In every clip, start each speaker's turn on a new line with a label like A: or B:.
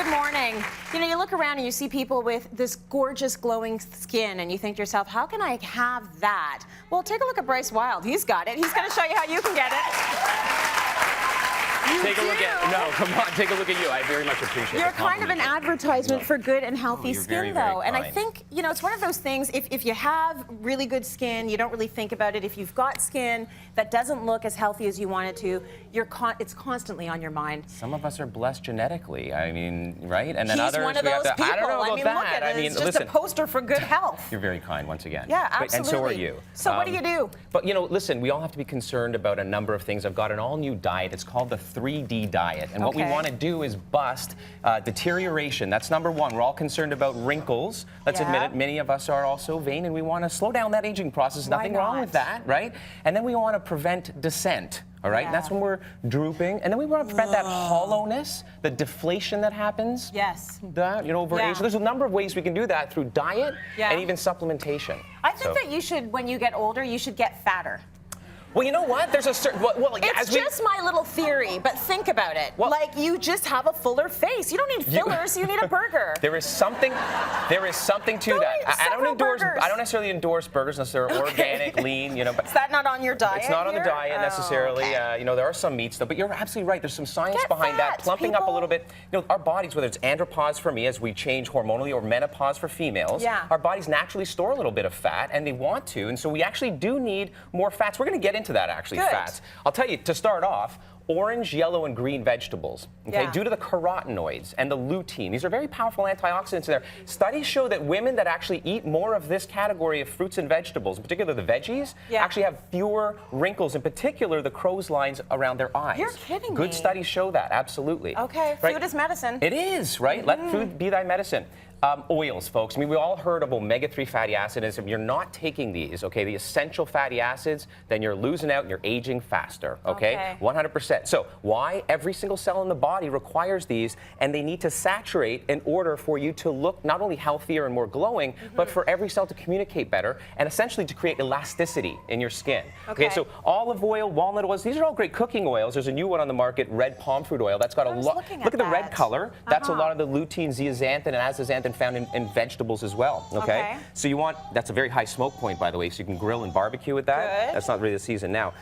A: Good morning. You know, you look around and you see people with this gorgeous glowing skin and you think to yourself, how can I have that? Well, take a look at Bryce Wylde. He's got it. He's going to show you how you can get it.
B: Take a look at, no, come on, take a look at you. I very much appreciate it.
A: You're kind of an advertisement for good and healthy skin, though. And I think, you know, it's one of those things, if you have really good skin, you don't really think about it. If you've got skin that doesn't look as healthy as you want it to, it's constantly on your mind.
B: Some of us are blessed genetically. I mean, right? And then
A: He's
B: others,
A: one of those people.
B: I don't know about
A: look
B: that.
A: at it. It's just a poster for good health.
B: You're very kind once again.
A: Yeah, absolutely.
B: And so are you.
A: So what do you do?
B: But, you know, listen, we all have to be concerned about a number of things. I've got an all-new diet. It's called the 3D diet. And what we want to do is bust deterioration. That's number one. We're all concerned about wrinkles. Let's admit it. Many of us are also vain, and we want to slow down that aging process. Nothing wrong with that, right? And then we want to prevent descent. All right, and that's when we're drooping, and then we want to prevent that hollowness, the deflation that happens.
A: Yes.
B: That, you know, over age. So there's a number of ways we can do that through diet and even supplementation.
A: I think that you should, when you get older, you should get fatter.
B: Well, you know what? There's a certain. Well,
A: it's just my little theory, but think about it. Well, like, you just have a fuller face. You don't need fillers. You need a burger.
B: There is something. There is something to that. I don't endorse.
A: Burgers.
B: I don't necessarily endorse burgers unless they're organic, lean. You know, but
A: is that not on your diet?
B: It's not on the diet necessarily. You know, there are some meats though, but you're absolutely right. There's some science behind that. Plumping up a little bit. You know, our bodies, whether it's andropause for me as we change hormonally, or menopause for females, our bodies naturally store a little bit of fat, and they want to, and so we actually do need more fats. We're going to get into that actually. Fats. I'll tell you, to start off, orange, yellow, and green vegetables, okay, due to the carotenoids and the lutein. These are very powerful antioxidants in there. Studies show that women that actually eat more of this category of fruits and vegetables, in particular the veggies, actually have fewer wrinkles, in particular the crow's lines around their eyes.
A: You're kidding me.
B: Good studies show that, absolutely.
A: Okay, food is medicine.
B: It is, right? Let food be thy medicine. Oils, folks. I mean, we all heard of omega-3 fatty acids. If you're not taking these, okay, the essential fatty acids, then you're losing out and you're aging faster, okay? 100%. So why? Every single cell in the body requires these, and they need to saturate in order for you to look not only healthier and more glowing, but for every cell to communicate better and essentially to create elasticity in your skin. Okay, so olive oil, walnut oils, these are all great cooking oils. There's a new one on the market, red palm fruit oil. That's got a lot. Look at the red color. That's a lot of the lutein, zeaxanthin, and astaxanthin found in vegetables as well, okay? So you want, that's a very high smoke point, by the way, so you can grill and barbecue with that. Good. That's not really the season now.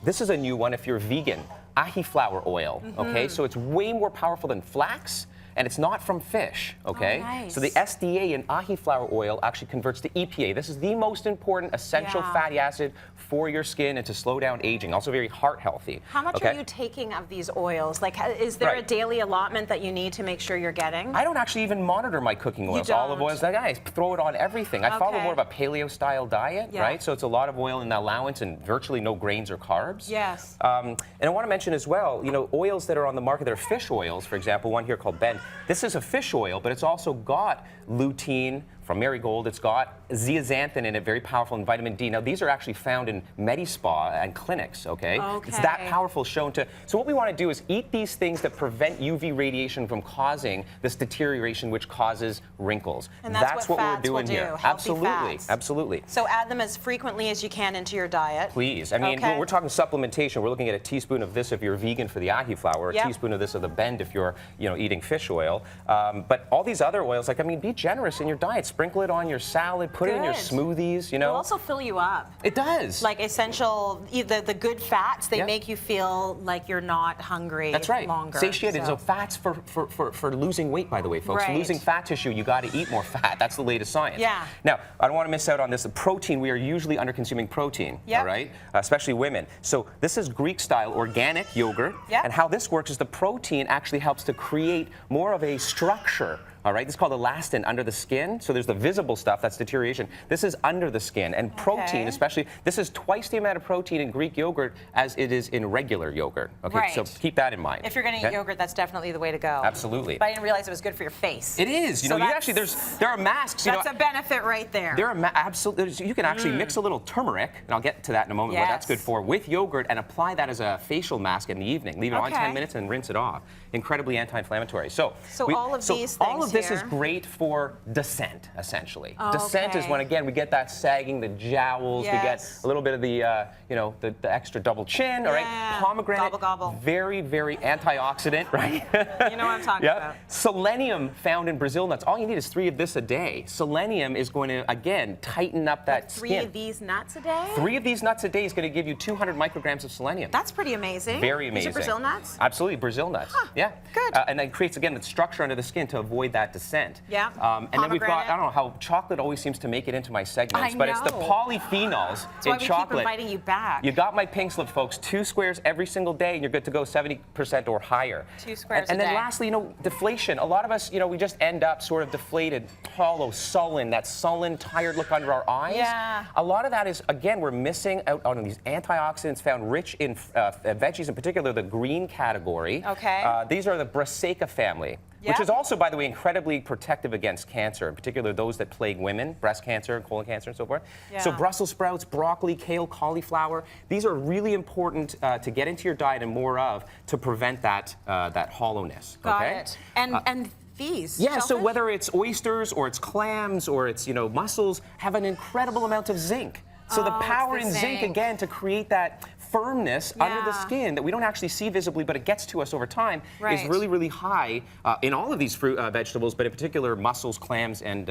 B: This is a new one if you're vegan, ahi flower oil, okay? So it's way more powerful than flax, and it's not from fish, okay? So the SDA in ahi flower oil actually converts to EPA. This is the most important essential fatty acid for your skin and to slow down aging. Also very heart healthy.
A: How much are you taking of these oils? Like, is there a daily allotment that you need to make sure you're getting?
B: I don't actually even monitor my cooking oils. Olive oils, I throw it on everything. I follow more of a paleo-style diet, right? So it's a lot of oil in allowance and virtually no grains or carbs.
A: Yes.
B: And I want to mention as well, you know, oils that are on the market, that are fish oils, for example, one here called Bend. This is a fish oil, but it's also got lutein from marigold. It's got zeaxanthin in it, very powerful, and vitamin D. Now, these are actually found in Medi-Spa and clinics, okay? It's that powerful, shown to. So what we want to do is eat these things that prevent UV radiation from causing this deterioration, which causes wrinkles.
A: And that's what
B: we're doing here. Absolutely, absolutely.
A: So add them as frequently as you can into your diet.
B: Please. I mean, we're talking supplementation. We're looking at a teaspoon of this if you're vegan for the ahi flower, a teaspoon of this of the Bend if you're, you know, eating fish oil. But all these other oils, like, I mean, be generous in your diet. Sprinkle it on your salad, put it in your smoothies, you know.
A: It'll also fill you up.
B: It does.
A: Like essential, the good fats, they make you feel like you're not hungry longer.
B: Satiated. So fats for losing weight, by the way, folks. Losing fat tissue, you got to eat more fat. That's the latest science.
A: Yeah.
B: Now, I don't want to miss out on this. The protein, we are usually under-consuming protein, all right? Especially women. So this is Greek-style organic yogurt. And how this works is the protein actually helps to create more of a structure. All right, this is called elastin under the skin. So there's the visible stuff, that's deterioration. This is under the skin. And protein, especially, this is twice the amount of protein in Greek yogurt as it is in regular yogurt. Okay, so keep that in mind.
A: If you're going to eat yogurt, that's definitely the way to go.
B: Absolutely.
A: But I didn't realize it was good for your face.
B: It is. You know, you actually, there are masks.
A: That's a benefit right there.
B: There are absolutely. You can actually mix a little turmeric, and I'll get to that in a moment, what that's good for, with yogurt and apply that as a facial mask in the evening. Leave it on 10 minutes and rinse it off. Incredibly anti-inflammatory. So
A: all of these things.
B: of this is great for descent, essentially. Descent is when, again, we get that sagging, the jowls, we get a little bit of the, you know, the extra double chin, all right? Pomegranate,
A: gobble, gobble.
B: very, very antioxidant, right?
A: You know what I'm talking about.
B: Selenium found in Brazil nuts. All you need is 3 of this a day. Selenium is going to, again, tighten up that skin.
A: 3 of these nuts a day?
B: 3 of these nuts a day is going to give you 200 micrograms of selenium.
A: That's pretty amazing.
B: Very amazing.
A: These are Brazil nuts?
B: Absolutely, Brazil nuts.
A: Huh.
B: Yeah.
A: Good.
B: And then creates, again, the structure under the skin to avoid that descent.
A: Yeah.
B: And then we've got, I don't know how chocolate always seems to make it into my segments, but it's the polyphenols
A: That's why
B: in
A: we
B: chocolate.
A: keep inviting you back.
B: You got my pink slip, folks. 2 squares every single day, and you're good to go 70% or higher.
A: 2 squares
B: and
A: a
B: then
A: day.
B: lastly, you know, deflation. A lot of us, you know, we just end up sort of deflated, hollow, sullen, that sullen, tired look under our eyes.
A: Yeah.
B: A lot of that is, again, we're missing out on these antioxidants found rich in veggies, in particular the green category.
A: Okay.
B: These are the Brassica family, which is also, by the way, incredibly protective against cancer, in particular those that plague women, breast cancer, colon cancer, and so forth.
A: Yeah.
B: So Brussels sprouts, broccoli, kale, cauliflower, these are really important to get into your diet and more of to prevent that, that hollowness.
A: Got it. And these?
B: Yeah, so
A: shellfish?
B: whether it's oysters or it's clams or it's, you know, mussels, have an incredible amount of zinc. So the power in zinc, again, to create that firmness under the skin that we don't actually see visibly, but it gets to us over time, is really, really high in all of these fruit vegetables, but in particular mussels, clams, and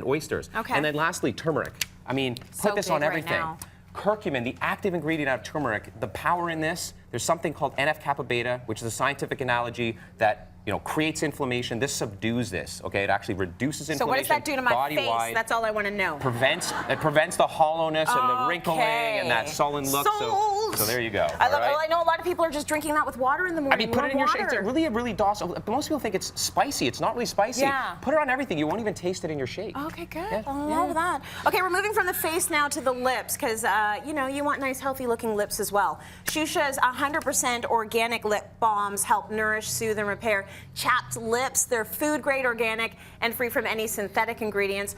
B: oysters.
A: Okay.
B: And then lastly, turmeric. I mean, put this on everything. Curcumin, the active ingredient out of turmeric, the power in this, there's something called NF-kappa beta, which is a scientific analogy that, you know, creates inflammation. This subdues this, okay? It actually reduces inflammation.
A: So what does that do to my face? That's all I want to know.
B: It prevents the hollowness and the wrinkling and that sullen look. So there you go.
A: I know a lot of people are just drinking that with water in the morning.
B: I mean, put it in your shake. It's really docile. Most people think it's spicy. It's not really spicy.
A: Yeah.
B: Put it on everything. You won't even taste it in your shake.
A: Okay, good. I love that. Okay, we're moving from the face now to the lips because, you know, you want nice, healthy-looking lips as well. Shusha's 100% organic lip balms help nourish, soothe, and repair chapped lips. They're food-grade, organic, and free from any synthetic ingredients.